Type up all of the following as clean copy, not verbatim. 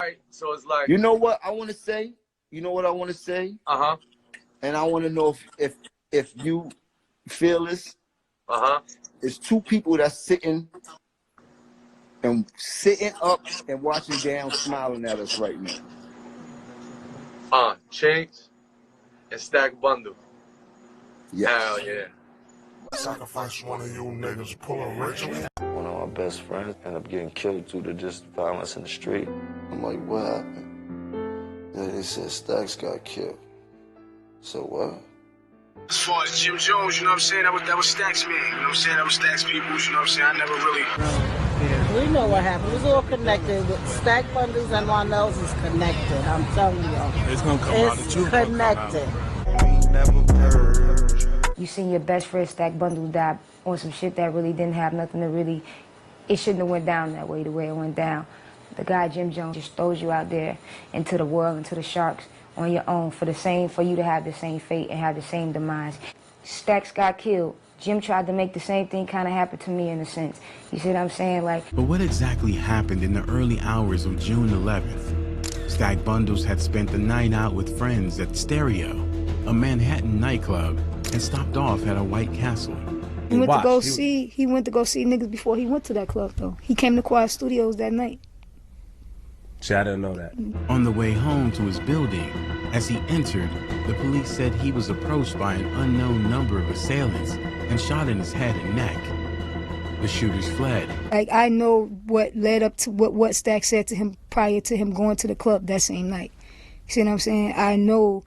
right? So it's like, you know what I want to say? You know what I want to say? Uh-huh. And I want to know if you feel this. Uh-huh. It's two people that's sitting up and watching down, smiling at us right now. Chinks and Stack Bundle. Yes. Hell yeah. Sacrifice one of you niggas, pull a Rachel. One of my best friends ended up getting killed due to just violence in the street. I'm like, what happened? Then they said Stacks got killed. So what? As far as Jim Jones, you know what I'm saying? That was Stacks man, you know what I'm saying? That was Stacks people, you know what I'm saying? I never really... We know what happened. It's all connected. Stack Bundles and Lionel's is connected. I'm telling y'all. It's gonna come out. It's connected. You seen your best friend Stack Bundles die on some shit that really didn't have nothing to really... It shouldn't have went down that way, the way it went down. The guy, Jim Jones, just throws you out there into the world, into the sharks, on your own, for you to have the same fate and have the same demise. Stacks got killed. Jim tried to make the same thing kind of happen to me in a sense. You see what I'm saying? Like. But what exactly happened in the early hours of June 11th? Stack Bundles had spent the night out with friends at Stereo, a Manhattan nightclub, and stopped off at a White Castle. He went to go see niggas before he went to that club, though. He came to Quiet Studios that night. See, I didn't know that. On the way home to his building, as he entered, the police said he was approached by an unknown number of assailants and shot in his head and neck. The shooters fled. Like, I know what led up to what Stack said to him prior to him going to the club that same night. You see what I'm saying? I know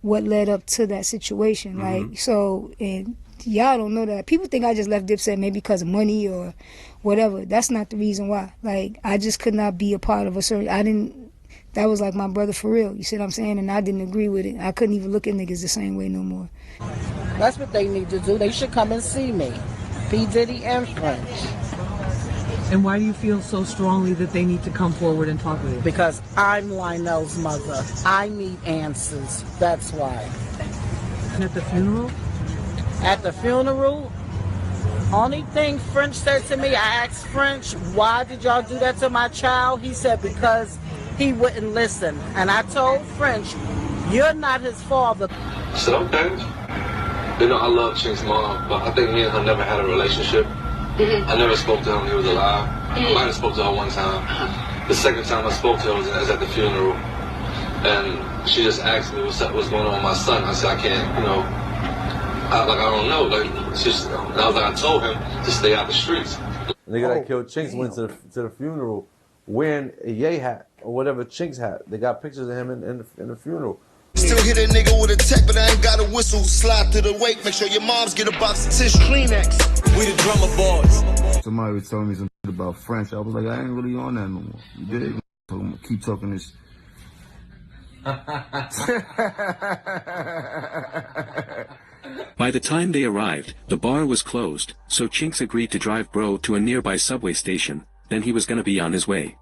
what led up to that situation. Like, so, and y'all don't know that. People think I just left Dipset maybe because of money or whatever. That's not the reason why. Like, I just could not be a part of a certain... That was like my brother for real. You see what I'm saying? And I didn't agree with it. I couldn't even look at niggas the same way no more. That's what they need to do. They should come and see me. P.Diddy and French. And why do you feel so strongly that they need to come forward and talk with you? Because I'm Lionel's mother. I need answers. That's why. And at the funeral? At the funeral, only thing French said to me, I asked French, why did y'all do that to my child? He said, because he wouldn't listen. And I told French, you're not his father. I said, okay. You know, I love Chink's mom, but I think me and her never had a relationship. I never spoke to him when he was alive. I might have spoke to her one time. The second time I spoke to her was at the funeral. And she just asked me what's going on with my son. I said, I can't, you know, I don't know. Like, and I was like, I told him to stay out the streets. The nigga that killed Chinks went to the funeral wearing a Ye hat or whatever Chinks hat. They got pictures of him in the funeral. Still hit a nigga with a tech, but I ain't got a whistle. Slide through the wake, make sure your moms get a box of tissue. Kleenex. We the drummer boys. Somebody was telling me something about French. I was like, I ain't really on that no more. You dig? So I'm gonna keep talking this. By the time they arrived, the bar was closed, so Chinks agreed to drive Bro to a nearby subway station, then he was gonna be on his way.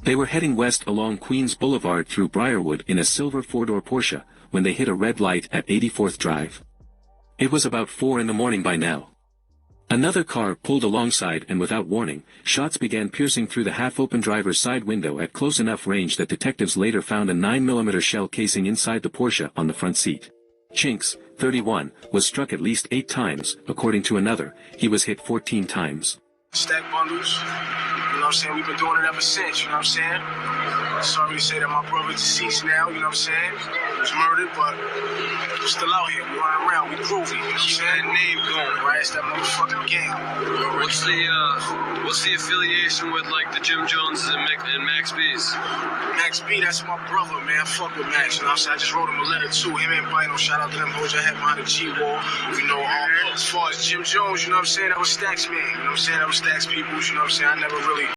They were heading west along Queens Boulevard through Briarwood in a silver four-door Porsche, when they hit a red light at 84th Drive. It was about 4 in the morning by now. Another car pulled alongside and without warning, shots began piercing through the half-open driver's side window at close enough range that detectives later found a 9mm shell casing inside the Porsche on the front seat. Chinks, 31, was struck at least 8 times, according to another, he was hit 14 times. Stack Bundles, you know what I'm saying? We've been doing it ever since, you know what I'm saying? Sorry to say that my brother's deceased now, you know what I'm saying? He was murdered, but we're still out here. We running around, we groovy, you know what I'm saying? That name going, right? It's that motherfucking game. What's the affiliation with, like, the Jim Joneses and Max B's? Max B, that's my brother, man. I fuck with Max, you know what I'm saying? I just wrote him a letter, too. Him and Bino, shout out to them, hold your head behind the G-wall. You know, as far as Jim Jones, you know what I'm saying? That was Stacks man, you know what I'm saying? That was Stacks people, you know what I'm saying? I never really...